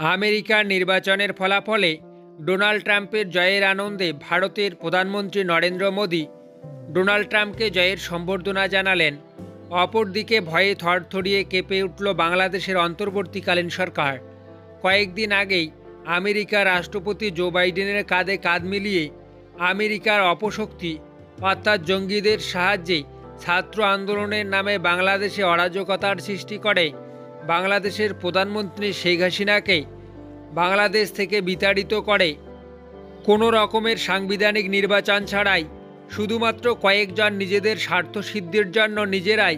আমেরিকার নির্বাচনের ফলাফলে ডোনাল্ড ট্রাম্পের জয়ের আনন্দে ভারতের প্রধানমন্ত্রী নরেন্দ্র মোদী ডোনাল্ড ট্রাম্পকে জয়ের সম্বর্ধনা জানালেন। অপরদিকে ভয়ে থরথরিয়ে কেঁপে উঠল বাংলাদেশের অন্তর্বর্তীকালীন সরকার। কয়েকদিন আগেই আমেরিকার রাষ্ট্রপতি জো বাইডেনের কাঁধে কাঁধ মিলিয়ে আমেরিকার অপশক্তি অর্থাৎ জঙ্গিদের সাহায্যে ছাত্র আন্দোলনের নামে বাংলাদেশে অরাজকতার সৃষ্টি করে বাংলাদেশের প্রধানমন্ত্রী শেখ হাসিনাকে বাংলাদেশ থেকে বিতাড়িত করে কোনো রকমের সাংবিধানিক নির্বাচন ছাড়াই শুধুমাত্র কয়েকজন নিজেদের স্বার্থসিদ্ধির জন্য নিজেরাই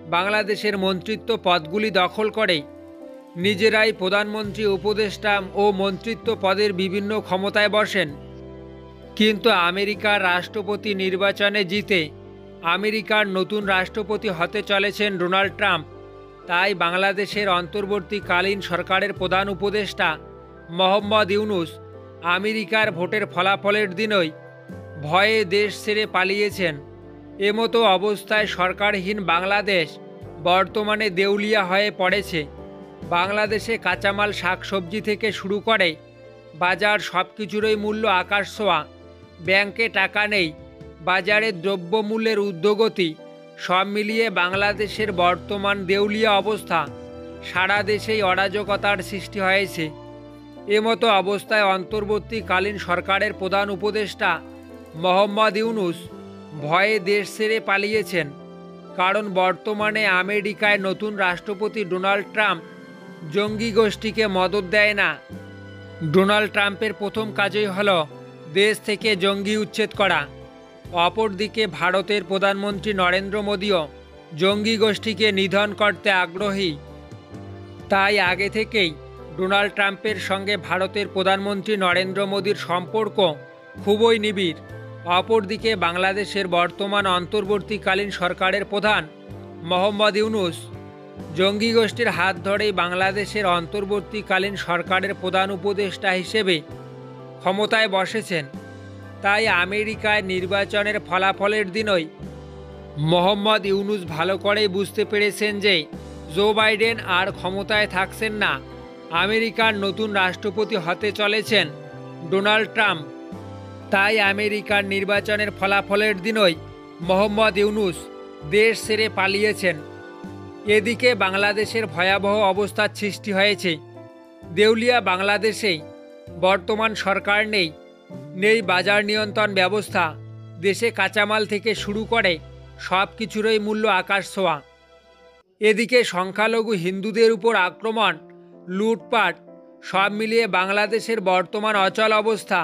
বাংলাদেশের মন্ত্রিত্ব পদগুলি দখল করে নিজেরাই প্রধানমন্ত্রী, উপদেষ্টা ও মন্ত্রিত্ব পদের বিভিন্ন ক্ষমতায় বসেন। কিন্তু আমেরিকার রাষ্ট্রপতি নির্বাচনে জিতে আমেরিকার নতুন রাষ্ট্রপতি হতে চলেছেন ডোনাল্ড ট্রাম্প। তাই বাংলাদেশের অন্তর্বর্তীকালীন সরকারের প্রধান উপদেষ্টা মোহাম্মদ ইউনূস আমেরিকার ভোটের ফলাফলের দিনই ভয়ে দেশ ছেড়ে পালিয়েছেন। এমতো অবস্থায় সরকারহীন বাংলাদেশ বর্তমানে দেউলিয়া হয়ে পড়েছে। বাংলাদেশে কাঁচামাল, শাকসবজি থেকে শুরু করে বাজার সব কিছুরই মূল্য আকাশ ছোঁয়া। ব্যাংকে টাকা নেই, বাজারে দ্রব্যমূল্যের ঊর্ধ্বগতি, সব মিলিয়ে বাংলাদেশের বর্তমান দেউলিয়া অবস্থা। সারা দেশেই অরাজকতার সৃষ্টি হয়েছে। এমতো অবস্থায় অন্তর্বর্তীকালীন সরকারের প্রধান উপদেষ্টা মোহাম্মদ ইউনূস ভয়ে দেশ ছেড়ে পালিয়েছেন। কারণ বর্তমানে আমেরিকায় নতুন রাষ্ট্রপতি ডোনাল্ড ট্রাম্প জঙ্গি গোষ্ঠীকে মদদ দেয় না। ডোনাল্ড ট্রাম্পের প্রথম কাজই হলো দেশ থেকে জঙ্গি উচ্ছেদ করা। অপরদিকে ভারতের প্রধানমন্ত্রী নরেন্দ্র মোদীও জঙ্গি গোষ্ঠীকে নিধন করতে আগ্রহী। তাই আগে থেকেই ডোনাল্ড ট্রাম্পের সঙ্গে ভারতের প্রধানমন্ত্রী নরেন্দ্র মোদীর সম্পর্ক খুবই নিবিড়। অপরদিকে বাংলাদেশের বর্তমান অন্তর্বর্তীকালীন সরকারের প্রধান মোহাম্মদ ইউনূস জঙ্গি গোষ্ঠীর হাত ধরেই বাংলাদেশের অন্তর্বর্তীকালীন সরকারের প্রধান উপদেষ্টা হিসেবে ক্ষমতায় বসেছেন। তাই আমেরিকায় নির্বাচনের ফলাফলের দিনই মোহাম্মদ ইউনূস ভালো করেই বুঝতে পেরেছেন যে জো বাইডেন আর ক্ষমতায় থাকছেন না। আমেরিকার নতুন রাষ্ট্রপতি হতে চলেছেন ডোনাল্ড ট্রাম্প। তাই আমেরিকার নির্বাচনের ফলাফলের দিনই মোহাম্মদ ইউনূস দেশ ছেড়ে পালিয়েছেন। এদিকে বাংলাদেশের ভয়াবহ অবস্থার সৃষ্টি হয়েছে। দেউলিয়া বাংলাদেশেই বর্তমান সরকার নেই বাজার নিয়ন্ত্রণ ব্যবস্থা। দেশে কাঁচামাল থেকে শুরু করে সব কিছুরই মূল্য আকাশ ছোঁয়া। এদিকে সংখ্যালঘু হিন্দুদের উপর আক্রমণ, লুটপাট, সব মিলিয়ে বাংলাদেশের বর্তমান অচল অবস্থা।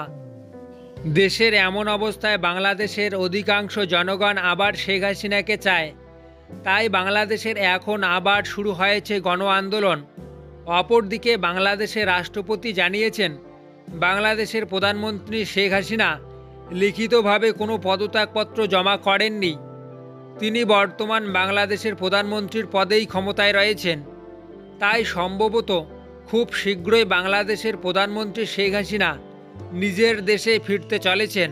দেশের এমন অবস্থায় বাংলাদেশের অধিকাংশ জনগণ আবার শেখ হাসিনাকে চায়। তাই বাংলাদেশের এখন আবার শুরু হয়েছে গণ আন্দোলন। অপরদিকে বাংলাদেশের রাষ্ট্রপতি জানিয়েছেন বাংলাদেশের প্রধানমন্ত্রী শেখ হাসিনা লিখিতভাবে কোনো পদত্যাগপত্র জমা করেননি। তিনি বর্তমান বাংলাদেশের প্রধানমন্ত্রীর পদেই ক্ষমতায় রয়েছেন। তাই সম্ভবত খুব শীঘ্রই বাংলাদেশের প্রধানমন্ত্রী শেখ হাসিনা নিজের দেশে ফিরতে চলেছেন।